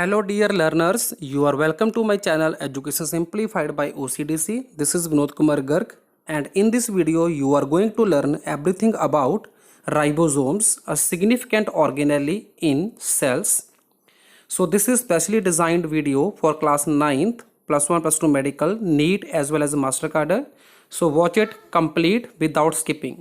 Hello dear learners, you are welcome to my channel Education Simplified by OCDC. This is Vinod Kumar Garg, and in this video you are going to learn everything about ribosomes, a significant organelle in cells. So this is specially designed video for class 9th, plus 1 plus 2 medical, NEET as well as master cadre. So watch it complete without skipping.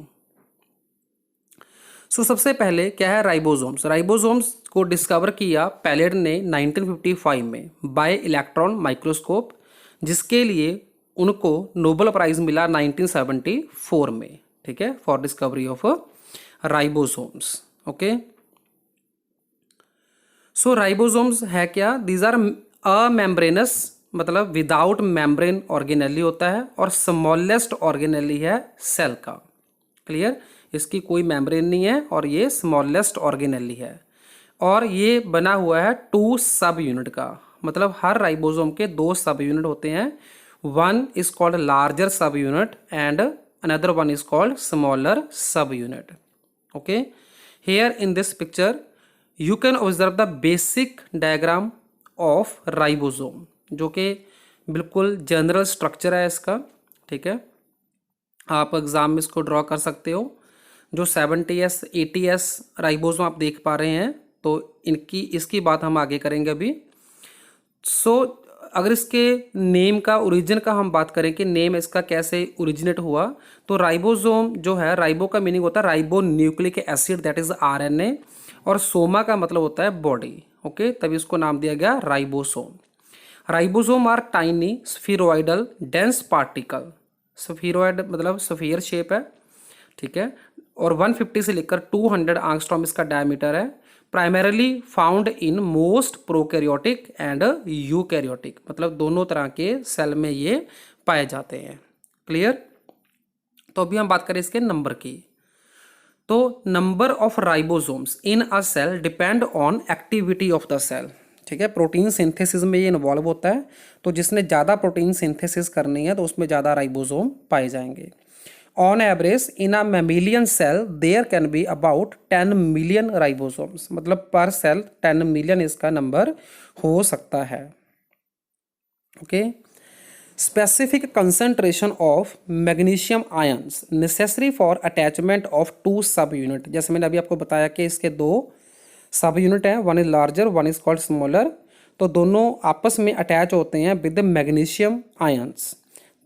सबसे पहले क्या है ribosomes. Ribosomes को discover किया palette ने 1955 में bye electron microscope, जिसके लिए उनको नोबेल प्राइज मिला 1974 में, ठीक है, for discovery of ribosomes. Okay, so ribosomes है क्या? दीज आर अमेम्ब्रेनस, मतलब विदाउट मेम्ब्रेन ऑर्गेनेली होता है, और स्मॉलेस्ट ऑर्गेनेली है सेल का। क्लियर? इसकी कोई मेम्ब्रेन नहीं है और ये स्मॉलेस्ट ऑर्गेनेली है, और ये बना हुआ है 2 सब यूनिट का। मतलब हर राइबोसोम के 2 सब यूनिट होते हैं। वन इज कॉल्ड लार्जर सब unit and another one is called smaller सब unit. Okay, here in this picture you can observe the basic diagram of ribosome, जो कि बिल्कुल जनरल स्ट्रक्चर है इसका। ठीक है, आप एग्जाम में इसको ड्रॉ कर सकते हो। जो 70S 80S राइबोसोम आप देख पा रहे हैं, तो इसकी बात हम आगे करेंगे अभी। अगर इसके नेम का ओरिजिन का हम बात करें कि नेम इसका कैसे ओरिजिनेट हुआ, तो राइबोसोम जो है, राइबो का मीनिंग होता है ribo nucleic acid, that is RNA, और सोमा का मतलब होता है बॉडी। ओके, तभी इसको नाम दिया गया ribosome. Ribosome are tiny spheroidal dense particle. Spheroid मतलब स्फीयर शेप है, ठीक है, और 150 से लेकर 200 एंगस्ट्रॉम इसका डायमीटर है। Primarily found in most prokaryotic and eukaryotic, मतलब दोनों तरह के सेल में ये पाए जाते हैं। क्लियर? तो अभी हम बात करें इसके नंबर की। तो number of ribosomes in a cell depend on activity of the cell. ठीक है, प्रोटीन सिंथेसिस में ये इन्वॉल्व होता है, तो जिसने ज़्यादा प्रोटीन सिंथेसिस करनी है तो उसमें ज़्यादा राइबोसोम पाए जाएंगे। On average, in a mammalian cell, there can be about 10 million ribosomes. मतलब पर सेल 10 मिलियन इसका नंबर हो सकता है। Okay, specific concentration of magnesium ions necessary for attachment of 2 सब यूनिट। जैसे मैंने अभी आपको बताया कि इसके 2 सब यूनिट हैं, one is larger one is called smaller, तो दोनों आपस में अटैच होते हैं विद मैग्नीशियम आयंस।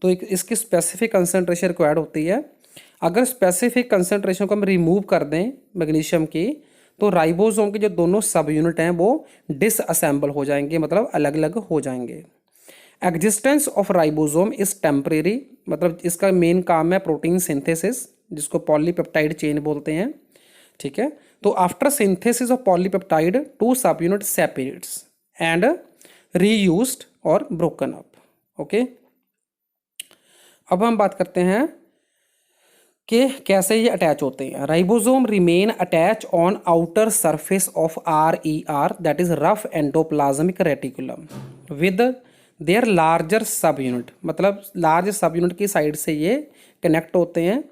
तो इसकी स्पेसिफिक कंसंट्रेशन रिक्वायर्ड होती है। अगर स्पेसिफिक कंसंट्रेशन को हम रिमूव कर दें मैग्नीशियम की, तो राइबोसोम के जो दोनों सब यूनिट हैं वो डिसअसेंबल हो जाएंगे, मतलब अलग अलग हो जाएंगे। Existence of ribosome is temporary, मतलब इसका मेन काम है प्रोटीन सिंथेसिस, जिसको पॉलीपेप्टाइड चेन बोलते हैं। ठीक है, तो आफ्टर सिंथेसिस ऑफ पॉलीपेप्टाइड 2 सब यूनिट सेपरेट्स एंड रीयूज्ड और ब्रोकन अप। ओके, अब हम बात करते हैं कि कैसे ये अटैच होते हैं। Ribosome remain attach on outer surface of RER, that is rough endoplasmic reticulum, with their larger subunit, मतलब लार्ज सब यूनिट की साइड से ये कनेक्ट होते हैं।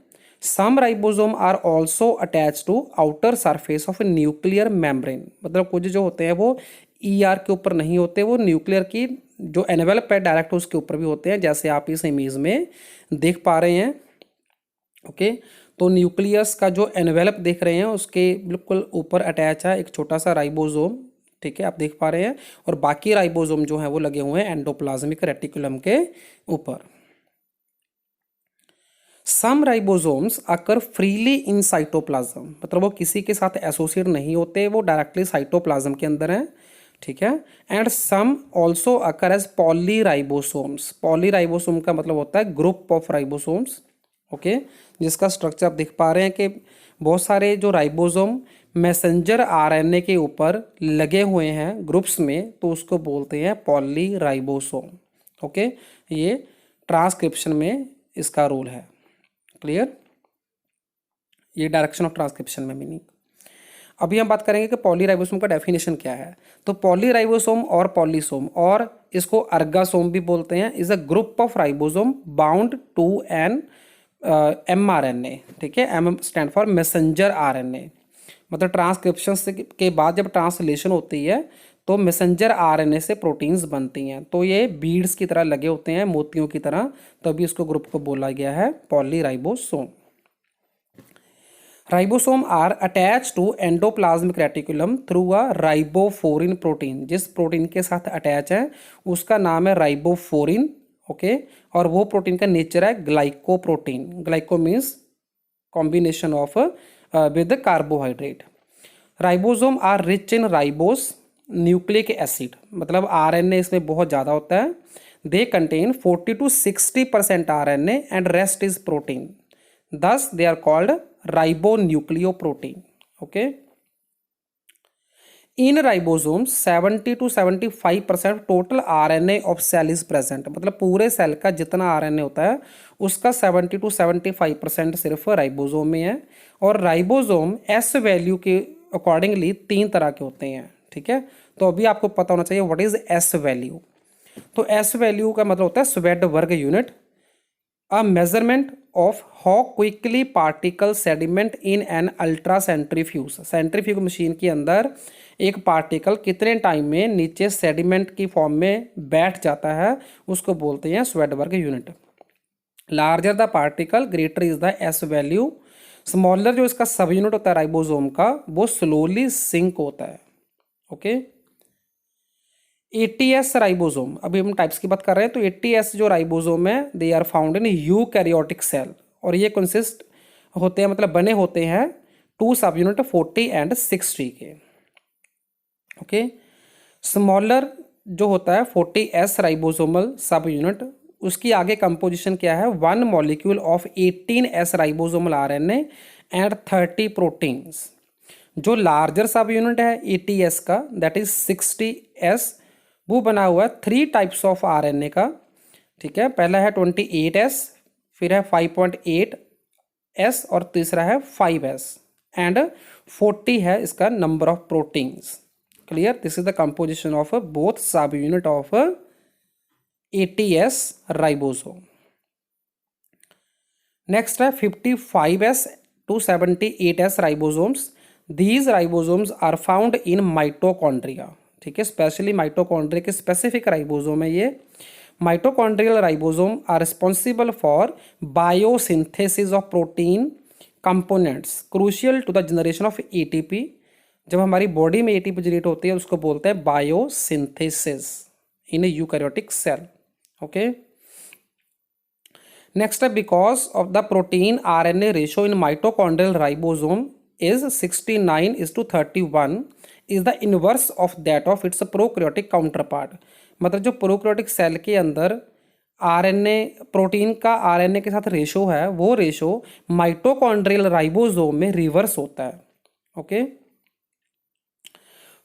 Some ribosome are also attach to outer surface of nuclear membrane, मतलब कुछ जो होते हैं वो ER के ऊपर नहीं होते, वो न्यूक्लियर की जो एनवेलप है डायरेक्ट उसके ऊपर भी होते हैं, जैसे आप इस इमेज में देख पा रहे हैं। ओके, तो न्यूक्लियस का जो एनवेलप देख रहे हैं उसके बिल्कुल ऊपर अटैच है एक छोटा सा राइबोसोम। ठीक है, आप देख पा रहे हैं, और बाकी राइबोसोम जो है वो लगे हुए हैं एंडोप्लाज्मिक रेटिकुलम के ऊपर। Some ribosomes occur freely in cytoplasm, मतलब वो किसी के साथ एसोसिएट नहीं होते, वो डायरेक्टली साइटोप्लाज्म के अंदर हैं। ठीक है, and some also occur as polyribosomes. Polyribosome का मतलब होता है ग्रुप ऑफ राइबोसोम्स। ओके, जिसका स्ट्रक्चर आप देख पा रहे हैं कि बहुत सारे जो राइबोसोम मैसेंजर RNA के ऊपर लगे हुए हैं ग्रुप्स में, तो उसको बोलते हैं पॉलीराइबोसोम। ओके, ये ट्रांसक्रिप्शन में इसका रोल है। क्लियर? ये डायरेक्शन ऑफ ट्रांसक्रिप्शन में मीनिंग। अभी हम बात करेंगे कि पॉलीराइबोसोम का डेफिनेशन क्या है। तो पॉलीराइबोसोम और पॉलीसोम, और इसको अर्गासोम भी बोलते हैं, is a group of ribosome bound to an mRNA। ठीक है, M stand for messenger RNA, मतलब ट्रांसक्रिप्शन के बाद जब ट्रांसलेशन होती है तो मैसेंजर आरएनए से प्रोटीन्स बनती हैं। तो ये बीड्स की तरह लगे होते हैं, मोतियों की तरह, तभी इसको ग्रुप को बोला गया है polyribosome. Ribosome are attach to endoplasmic reticulum through a ribophorin protein. जिस प्रोटीन के साथ अटैच है उसका नाम है राइबोफोरिन, ओके। और वो प्रोटीन का नेचर है glycoprotein. Glyco means combination of with carbohydrate. Ribosome are rich in ribose nucleic acid, मतलब आरएनए इसमें बहुत ज़्यादा होता है। They contain 40 to 60% RNA and rest is protein, thus they are called ribonucleoprotein, okay. In ribosomes 70 to 75% total RNA of cell is present, मतलब पूरे cell का जितना आरएनए होता है उसका 70 to 75% सिर्फ राइबोसोम में है। और राइबोसोम एस वैल्यू के अकॉर्डिंगली 3 तरह के होते हैं, ठीक है। तो अभी आपको पता होना चाहिए व्हाट इज एस वैल्यू। तो एस वैल्यू का मतलब होता है स्वेड वर्ग unit, a measurement of how quickly particle sediment in an ultra centrifuge. Centrifuge machine के अंदर एक पार्टिकल कितने टाइम में नीचे सेडिमेंट की फॉर्म में बैठ जाता है उसको बोलते हैं Svedberg unit. Larger the particle greater is the S value. Smaller जो इसका सब यूनिट होता है राइबोसोम का वो स्लोली सिंक होता है, ओके। एटीएस राइबोसोम, अभी हम टाइप्स की बात कर रहे हैं। तो एटीएस जो राइबोसोम है they are found in eukaryotic cell, और ये कंसिस्ट होते हैं, मतलब बने होते हैं 2 सब यूनिट 40 एंड 60 के, ओके। स्मॉलर जो होता है 40s राइबोसोमल सब यूनिट, उसकी आगे कंपोजिशन क्या है, 1 molecule of 18s ribosomal RNA and 30 proteins. जो लार्जर सब यूनिट है एटीएस का दैट इज 60s, वो बना हुआ है 3 टाइप्स ऑफ आरएनए का, ठीक है। पहला है 28s, फिर है 5.8s और तीसरा है 5s एंड 40 है इसका number of proteins. Clear, this is the composition of both subunit of eighty S ribosome. Next है 55s to 78s ribosomes. These ribosomes are found in mitochondria, ठीक है। स्पेशली माइटोकॉन्ड्रिया के specific ribosome है ये। Mitochondrial ribosome are responsible for biosynthesis of protein components crucial to the generation of ATP. जब हमारी body में ATP generate होती है उसको बोलते हैं बायोसिंथेसिस इन ए यूकैरियोटिक सेल, ओके। नेक्स्ट है because of the protein RNA ratio in mitochondrial ribosome is 69:31 is the inverse of that of its prokaryotic counterpart. मतलब जो प्रोकैरियोटिक सेल के अंदर आरएनए प्रोटीन का आरएनए के साथ रेशो है वो रेशो माइटोकॉन्ड्रियल राइबोसोम में रिवर्स होता है, ओके।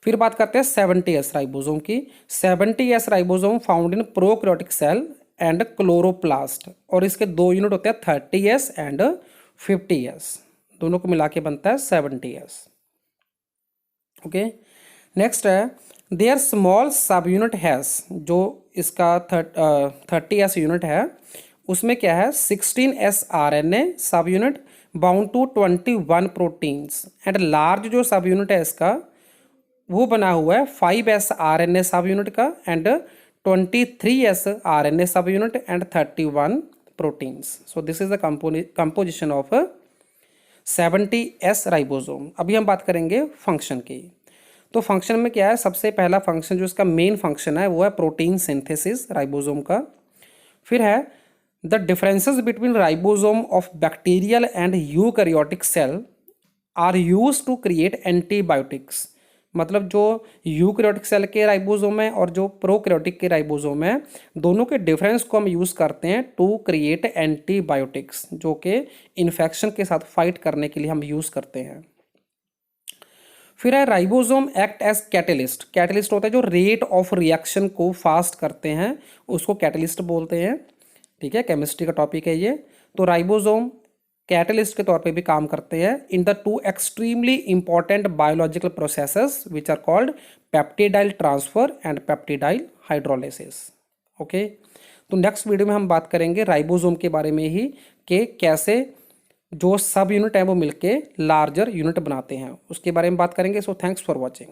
फिर बात करते हैं 70s राइबोसोम की। 70s ribosome found in prokaryotic cell and chloroplast, और इसके 2 यूनिट होते हैं 30s एंड 50s, दोनों को मिला के बनता है 70s, ओके। नेक्स्ट है their small subunit has, जो इसका 30s यूनिट है उसमें क्या है 16s RNA subunit bound to 21 proteins and large जो सब यूनिट है इसका वो बना हुआ है 5s आरएनए सब यूनिट का एंड 23s आरएनए सब unit and 31 proteins. So this is the composition of 70s ribosome. अभी हम बात करेंगे फंक्शन की। तो फंक्शन में क्या है, सबसे पहला फंक्शन जो इसका मेन फंक्शन है वो है प्रोटीन सिंथेसिस राइबोसोम का। फिर है the differences between ribosome of bacterial and eukaryotic cell are use to create antibiotics. मतलब जो यूकैरियोटिक सेल के राइबोसोम है और जो प्रोकैरियोटिक के राइबोसोम है दोनों के डिफरेंस को हम यूज़ करते हैं टू क्रिएट एंटीबायोटिक्स, जो कि इन्फेक्शन के साथ फाइट करने के लिए हम यूज़ करते हैं। फिर है ribosome act as catalyst. Catalyst होता है जो रेट ऑफ रिएक्शन को फास्ट करते हैं उसको कैटलिस्ट बोलते हैं, ठीक है। केमिस्ट्री का टॉपिक है ये। तो राइबोसोम कैटलिस्ट के तौर पे भी काम करते हैं in the 2 extremely important biological processes which are called peptidyl transfer and peptidyl hydrolysis, okay. तो नेक्स्ट वीडियो में हम बात करेंगे राइबोसोम के बारे में ही कि कैसे जो सब यूनिट है वो मिलके लार्जर यूनिट बनाते हैं, उसके बारे में बात करेंगे। So thanks for watching.